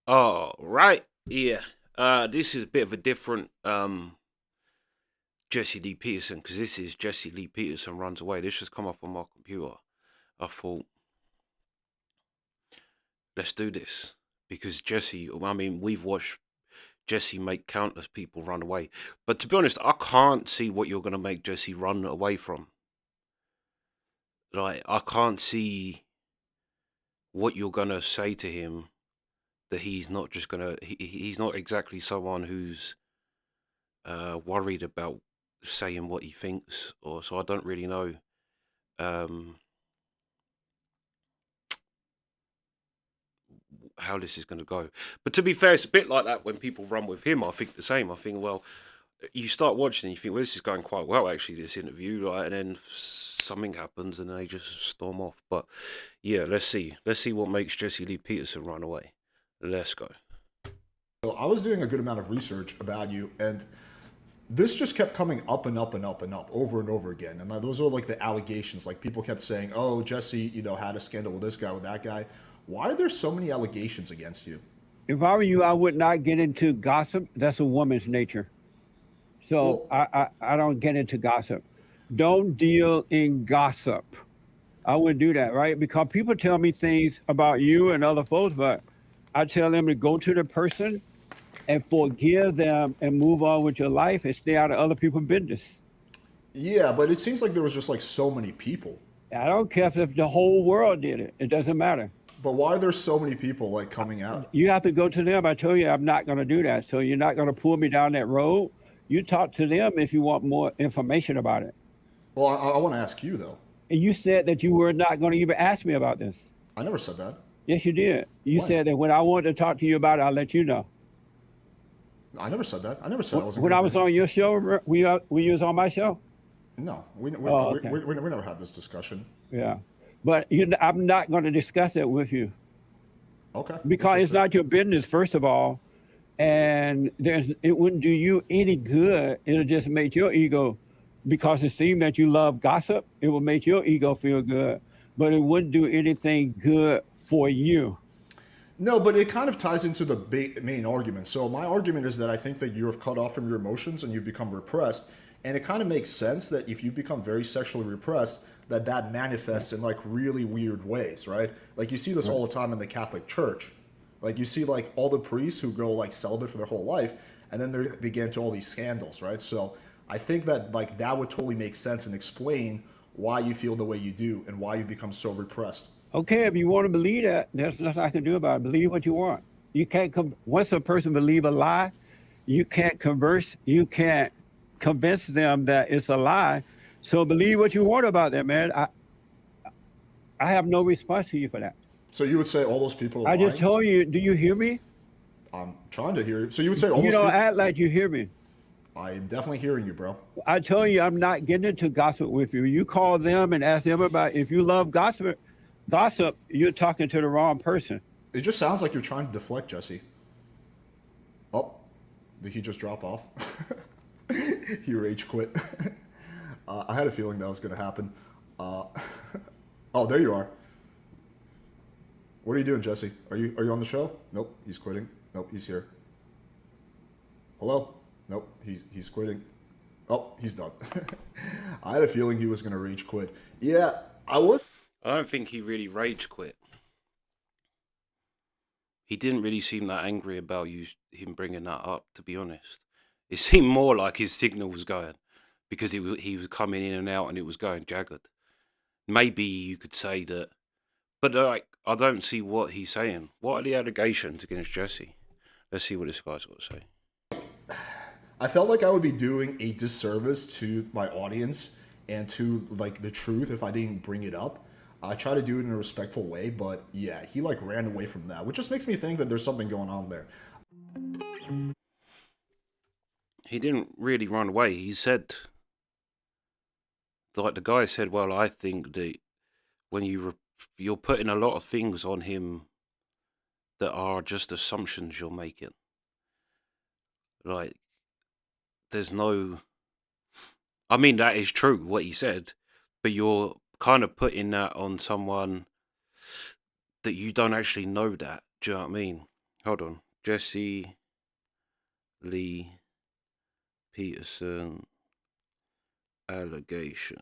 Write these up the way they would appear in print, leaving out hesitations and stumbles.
Oh, right. Yeah. This is a bit of a different Jesse Lee Peterson because this is Jesse Lee Peterson runs away. This just come up on my computer. I thought, let's do this because Jesse. I mean, we've watched Jesse make countless people run away, but to be honest, I can't see what you're going to make Jesse run away from. Like, I can't see what you're going to say to him that he's not just going to. He's not exactly someone who's worried about saying what he thinks, or so I don't really know um, how this is going to go. But to be fair, it's a bit like that when people run with him. I think the same. I think, well, you start watching and you think, well, this is going quite well actually. This interview, right? And then something happens and they just storm off. But yeah, let's see. Let's see what makes Jesse Lee Peterson run away. Let's go. So I was doing a good amount of research about you, and this just kept coming up and up and up and up over and over again. And those are like the allegations. Like people kept saying, "Oh, Jesse, had a scandal with this guy, with that guy." Why are there so many allegations against you? If I were you, I would not get into gossip. That's a woman's nature. So Well, I don't get into gossip. Don't deal in gossip. I wouldn't do that, right? Because people tell me things about you and other folks, but I tell them to go to the person and forgive them and move on with your life and stay out of other people's business. yeah, but it seems like there was just like so many people. I don't care if the whole world did it. It doesn't matter. But why are there so many people like coming out? You have to go to them. I told you I'm not going to do that. So you're not going to pull me down that road. You talk to them if you want more information about it. Well, I want to ask you though. And you said that you were not going to even ask me about this. I never said that. Yes, you did. You When? said that when I wanted to talk to you about it, I'll let you know. I never said that. I never said I wasn't When going I to bring was it. on your show, we was on my show. No, Oh, okay. we never had this discussion. Yeah. But I'm not going to discuss it with you Okay, because it's interesting. not your business, first of all. And it wouldn't do you any good. It'll just make your ego, because it seemed that you love gossip, it will make your ego feel good, but it wouldn't do anything good for you. No, but it kind of ties into the main argument. So my argument is that I think that you're cut off from your emotions and you become repressed, and it kind of makes sense that if you become very sexually repressed, that manifests in like really weird ways, right? Like you see this all the time in the Catholic Church. Like you see like all the priests who go like celibate for their whole life, and then they get into all these scandals, right? So I think that like that would totally make sense and explain why you feel the way you do and why you become so repressed. Okay, if you want to believe that, there's nothing I can do about it. Believe what you want. You can't once a person believe a lie, you can't converse, you can't convince them that it's a lie. So believe what you want about that, man. I have no response to you for that. So you would say all those people are I just lying? told you, do you hear me? I'm trying to hear you. So you would say all You those don't people? act like you hear me. I am definitely hearing you, bro. I told you I'm not getting into gossip with you. You call them and ask them about if you love gossip, you're talking to the wrong person. It just sounds like you're trying to deflect, Jesse. Oh, did he just drop off? He rage quit. I had a feeling that was going to happen. Uh, oh, there you are. What are you doing, Jesse? Are you on the show? Nope, he's quitting. Nope, he's here. Hello? Nope, he's quitting. Oh, he's done. I had a feeling he was going to rage quit. Yeah, I was. I don't think he really rage quit. He didn't really seem that angry about him bringing that up. To be honest, it seemed more like his signal was going because he was coming in and out and it was going jagged. Maybe you could say that, but like I don't see what he's saying. What are the allegations against Jesse? Let's see what this guy's got to say. I felt like I would be doing a disservice to my audience and to like the truth if I didn't bring it up. I try to do it in a respectful way, but yeah, he like ran away from that, which just makes me think that there's something going on there. He didn't really run away. He said, like the guy said, well, I think that when you're putting a lot of things on him that are just assumptions you're making. Like there's no, I mean that is true what he said, but you're kind of putting that on someone that you don't actually know that. Do you know what I mean? Hold on. Jesse Lee Peterson allegations.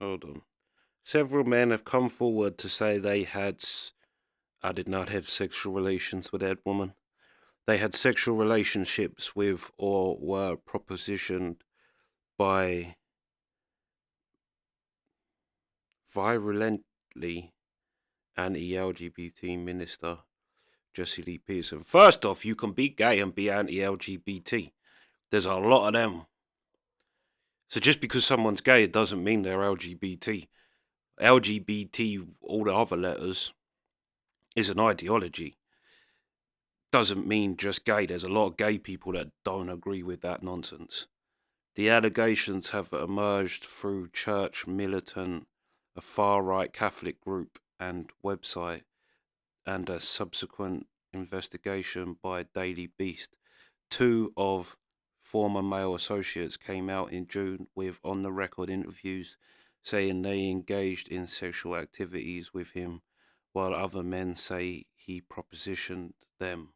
Hold on. Several men have come forward to say they had. I did not have sexual relations with that woman. They had sexual relationships with or were propositioned by virulently anti-LGBT minister Jesse Lee Peterson. First off, you can be gay and be anti-LGBT. There's a lot of them. So just because someone's gay, it doesn't mean they're LGBT. LGBT, all the other letters, is an ideology. Doesn't mean just gay. There's a lot of gay people that don't agree with that nonsense. The allegations have emerged through Church Militant, a far-right Catholic group and website, and a subsequent investigation by Daily Beast. Two of former male associates came out in June with on-the-record interviews saying they engaged in sexual activities with him, while other men say he propositioned them.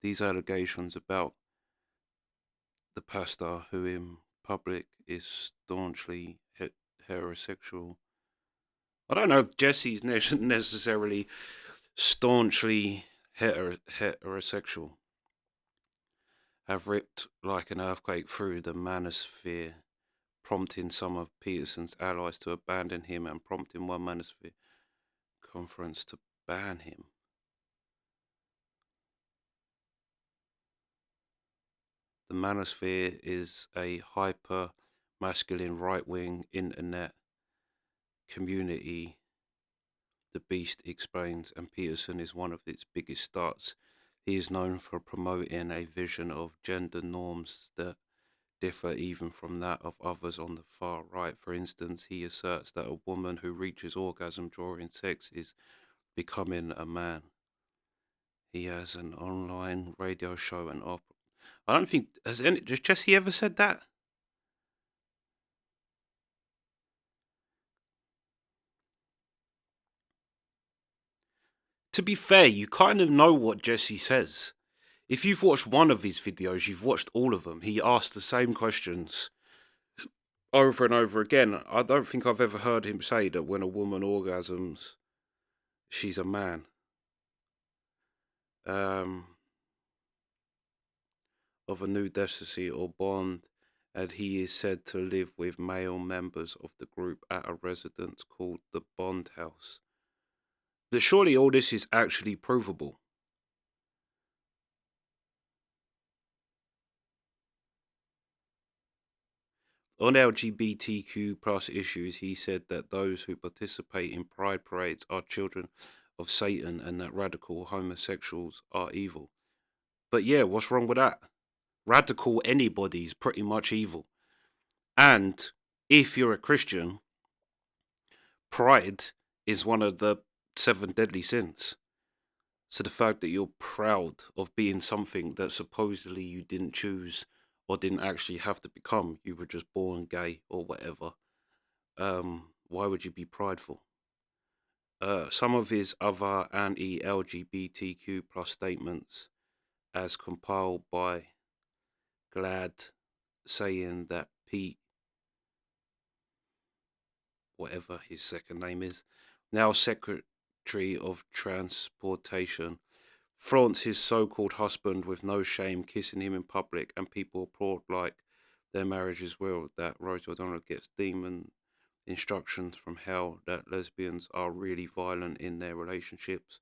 These allegations about the pastor, who in public is staunchly heterosexual. I don't know if Jesse's necessarily staunchly heterosexual, have ripped like an earthquake through the manosphere, prompting some of Peterson's allies to abandon him and prompting one manosphere conference to ban him. The manosphere is a hyper masculine right wing internet community, the Beast explains, and Peterson is one of its biggest starts. He is known for promoting a vision of gender norms that differ even from that of others on the far right. For instance, he asserts that a woman who reaches orgasm during sex is becoming a man. He has an online radio show and opera. I don't think has Jesse ever said that? To be fair, you kind of know what Jesse says. If you've watched one of his videos, you've watched all of them. He asks the same questions over and over again. I don't think I've ever heard him say that when a woman orgasms, she's a man. Of a new destiny or bond, and he is said to live with male members of the group at a residence called the Bond House. But surely all this is actually provable. On LGBTQ plus issues, he said that those who participate in pride parades are children of Satan and that radical homosexuals are evil. But yeah, what's wrong with that? Radical anybody is pretty much evil. And if you're a Christian, pride is one of the seven deadly sins. So the fact that you're proud of being something that supposedly you didn't choose or didn't actually have to become, you were just born gay or whatever. Why would you be prideful? Some of his other anti-LGBTQ plus statements, as compiled by Glad, saying that Pete, whatever his second name is, now Secretary of Transportation, flaunts his so-called husband with no shame, kissing him in public, and people applaud like their marriage is real. That Rose O'Donnell gets demon instructions from hell, that lesbians are really violent in their relationships,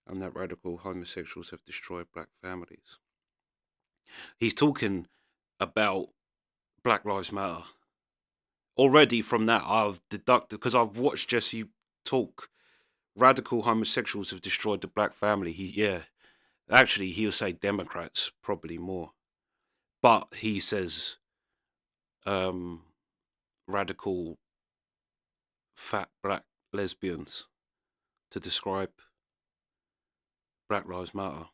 and that radical homosexuals have destroyed black families. He's talking about Black Lives Matter. Already from that, I've deducted, because I've watched Jesse talk, radical homosexuals have destroyed the black family. Actually, he'll say Democrats probably more, but he says radical fat black lesbians to describe Black Lives Matter.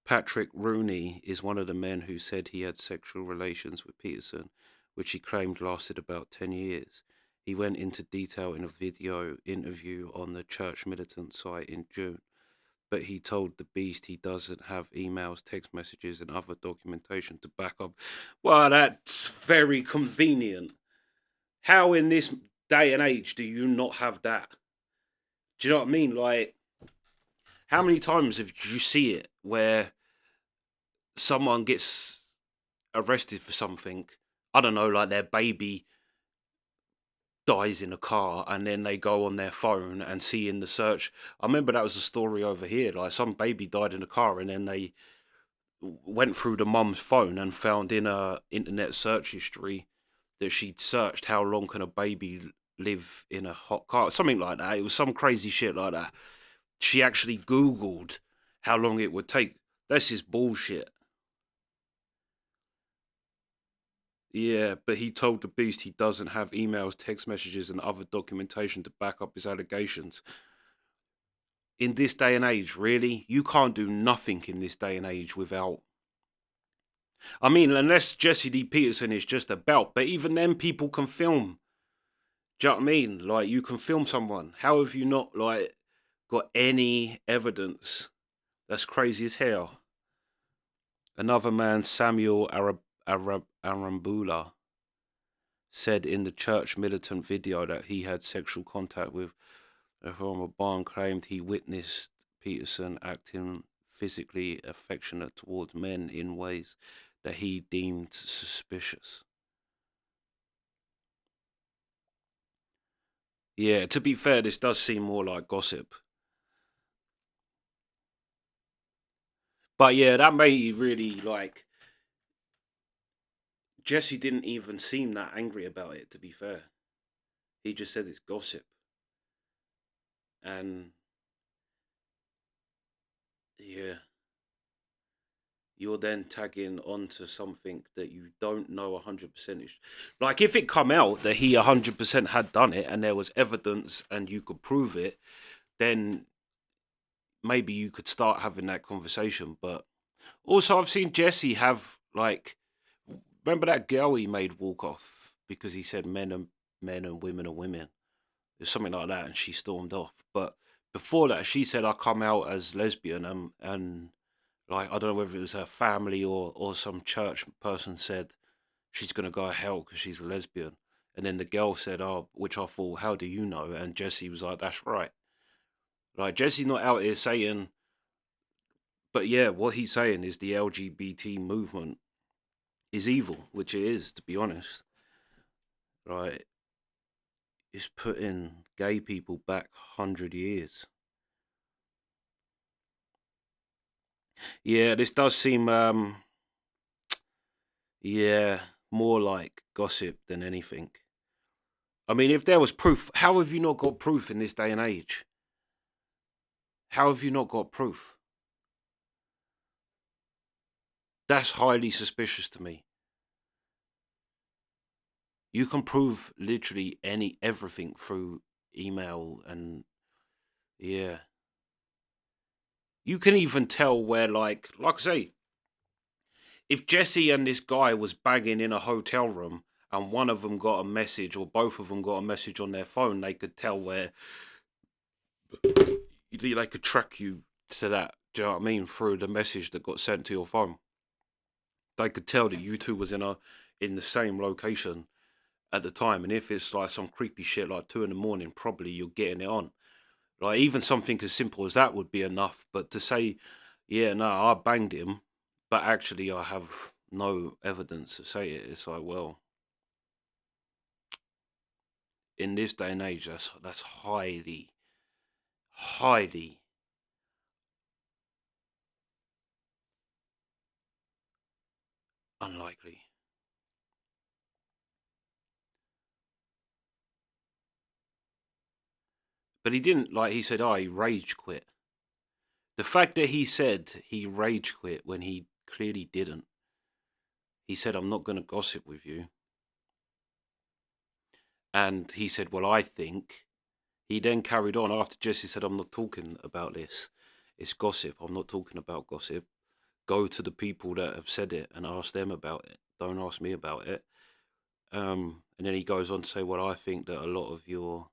Patrick Rooney is one of the men who said he had sexual relations with Peterson, which he claimed lasted about 10 years. He went into detail in a video interview on the Church Militant site in June, but he told the Beast he doesn't have emails, text messages, and other documentation to back up. Well, that's very convenient. How in this day and age do you not have that? Do you know what I mean? Like, how many times have you see it where someone gets arrested for something? I don't know, like their baby dies in a car, and then they go on their phone and see in the search. I remember that was a story over here. Like some baby died in a car, and then they went through the mum's phone and found in a internet search history that she'd searched how long can a baby live in a hot car, something like that. It was some crazy shit like that. She actually Googled how long it would take. This is bullshit. Yeah, but he told the Beast he doesn't have emails, text messages, and other documentation to back up his allegations. In this day and age, really? You can't do nothing in this day and age without. I mean, unless Jesse D. Peterson is just a belt, but even then people can film. Do you know what I mean? Like, you can film someone. How have you not, like, got any evidence? That's crazy as hell. Another man, Samuel Arambula, said in the Church Militant video that he had sexual contact with a former Barn, claimed he witnessed Peterson acting physically affectionate towards men in ways that he deemed suspicious. Yeah, to be fair, this does seem more like gossip. But yeah, that made really like Jesse didn't even seem that angry about it, to be fair. He just said it's gossip. And yeah, you're then tagging onto something that you don't know 100% is. Like, if it come out that he 100% had done it and there was evidence and you could prove it, then maybe you could start having that conversation. But also, I've seen Jesse have, like, remember that girl he made walk off because he said men and women are women. It's something like that, and she stormed off. But before that, she said I come out as lesbian, and like I don't know whether it was her family or some church person said she's gonna go to hell because she's a lesbian. And then the girl said, "Oh," which I thought, "How do you know?" And Jesse was like, "That's right." Like, Jesse's not out here saying, but yeah, what he's saying is the LGBT movement is evil, which it is, to be honest. Right? It's putting gay people back 100 years. Yeah, this does seem yeah, more like gossip than anything. I mean, if there was proof, how have you not got proof in this day and age? How have you not got proof? That's highly suspicious to me. You can prove literally everything through email and yeah. You can even tell where like I say, if Jesse and this guy was banging in a hotel room and one of them got a message or both of them got a message on their phone, they could tell where they could track you to that. Do you know what I mean? Through the message that got sent to your phone, they could tell that you two was in the same location at the time. And if it's like some creepy shit like 2 in the morning, probably you're getting it on. Like, even something as simple as that would be enough. But to say, yeah, no, I banged him, but actually I have no evidence to say it. It's like, well, in this day and age, that's highly, highly unlikely. But he didn't, like he said, he rage quit. The fact that he said he rage quit when he clearly didn't, He said, I'm not going to gossip with you. And he said, well, I think. He then carried on after Jesse said, I'm not talking about this. It's gossip. I'm not talking about gossip. Go to the people that have said it and ask them about it. Don't ask me about it. And then he goes on to say, well, I think that a lot of your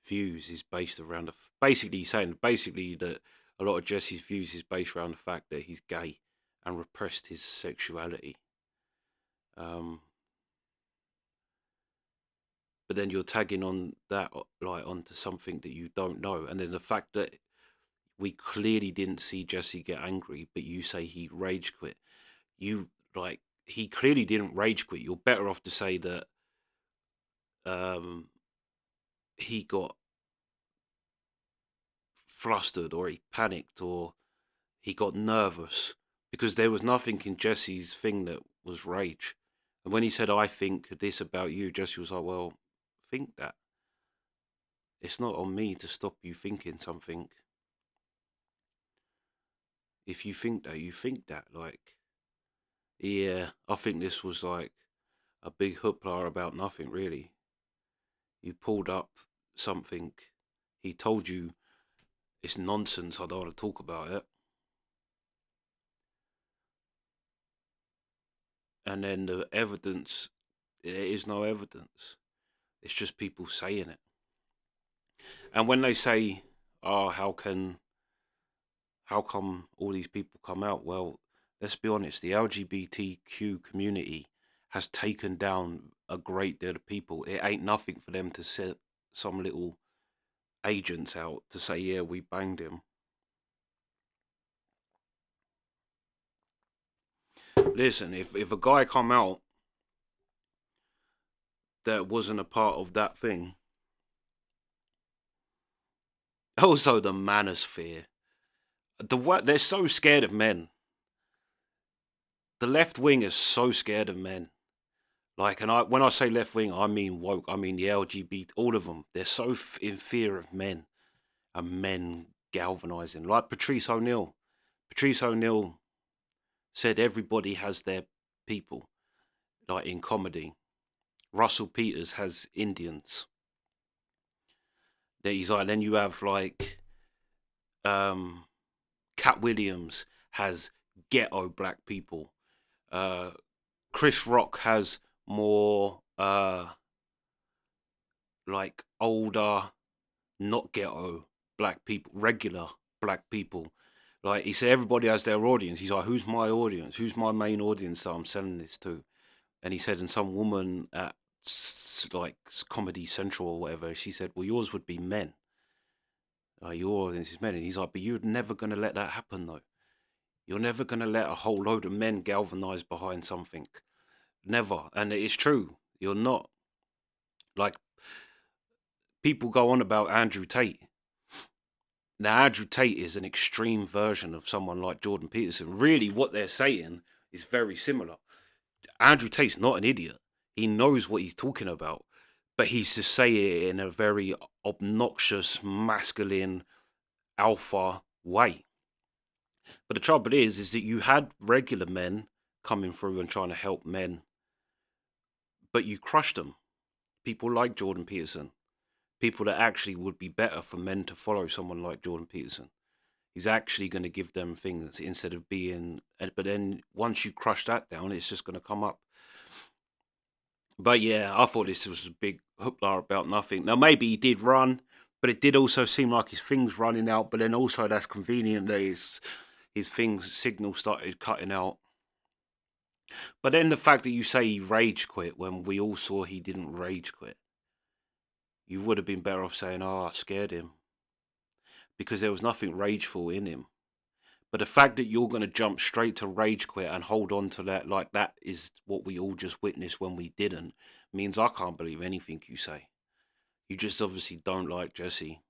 views is based around basically he's saying that a lot of Jesse's views is based around the fact that he's gay and repressed his sexuality. But then you're tagging on that like onto something that you don't know, and then the fact that we clearly didn't see Jesse get angry, but you say he rage quit. You like he clearly didn't rage quit. You're better off to say that he got flustered or he panicked or he got nervous, because there was nothing in Jesse's thing that was rage. And when he said, I think this about you, Jesse was like, well, think that. It's not on me to stop you thinking something. If you think that, you think that. Like, yeah, I think this was like a big hoopla about nothing, really. You pulled up something. He told you it's nonsense. I don't want to talk about it. And then the evidence, there is no evidence. It's just people saying it. And when they say, "Oh, how come all these people come out?" Well, let's be honest. The LGBTQ community has taken down a great deal of people. It ain't nothing for them to set some little agents out to say, "Yeah, we banged him." Listen, if a guy come out that wasn't a part of that thing, also the manosphere, they're so scared of men. The left wing is so scared of men. Like, and when I say left wing, I mean woke. I mean the LGBT, all of them. They're so in fear of men and men galvanizing. Like Patrice O'Neill. Patrice O'Neill said everybody has their people. Like in comedy, Russell Peters has Indians. That he's like. Then you have like Cat Williams has ghetto black people. Chris Rock has more like older, not ghetto black people, regular black people. Like he said, everybody has their audience. He's like, who's my audience? Who's my main audience that I'm selling this to? And he said, and some woman at like Comedy Central or whatever, she said, well, yours would be men. Your audience is men. And he's like, but you're never going to let that happen though. You're never going to let a whole load of men galvanize behind something. Never. And it's true. You're not. Like, people go on about Andrew Tate. Now, Andrew Tate is an extreme version of someone like Jordan Peterson. Really, what they're saying is very similar. Andrew Tate's not an idiot. He knows what he's talking about, but he's to say it in a very obnoxious, masculine, alpha way. But the trouble is that you had regular men coming through and trying to help men, but you crushed them. People like Jordan Peterson. People that actually would be better for men to follow someone like Jordan Peterson. He's actually going to give them things instead of being. But then once you crush that down, it's just going to come up. But yeah, I thought this was a big hoopla about nothing. Now maybe he did run, but it did also seem like his thing's running out. But then also that's convenient that his thing's signal started cutting out. But then the fact that you say he rage quit when we all saw he didn't rage quit, you would have been better off saying, "Oh, I scared him," because there was nothing rageful in him. But the fact that you're going to jump straight to rage quit and hold on to that, like that is what we all just witnessed when we didn't, means I can't believe anything you say. You just obviously don't like Jesse.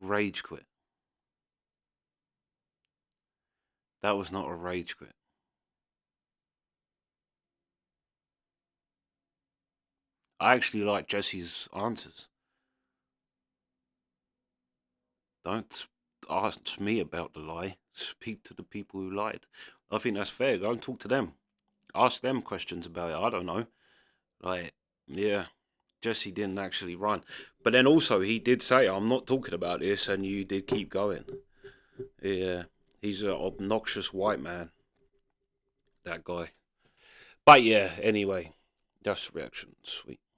Rage quit. That was not a rage quit. I actually like Jesse's answers. Don't ask me about the lie. Speak to the people who lied. I think that's fair. Go and talk to them. Ask them questions about it. I don't know. Like, yeah, Jesse didn't actually run. But then also, he did say, I'm not talking about this, and you did keep going. Yeah, he's an obnoxious white man, that guy. But yeah, anyway, that's the reaction. Sweet.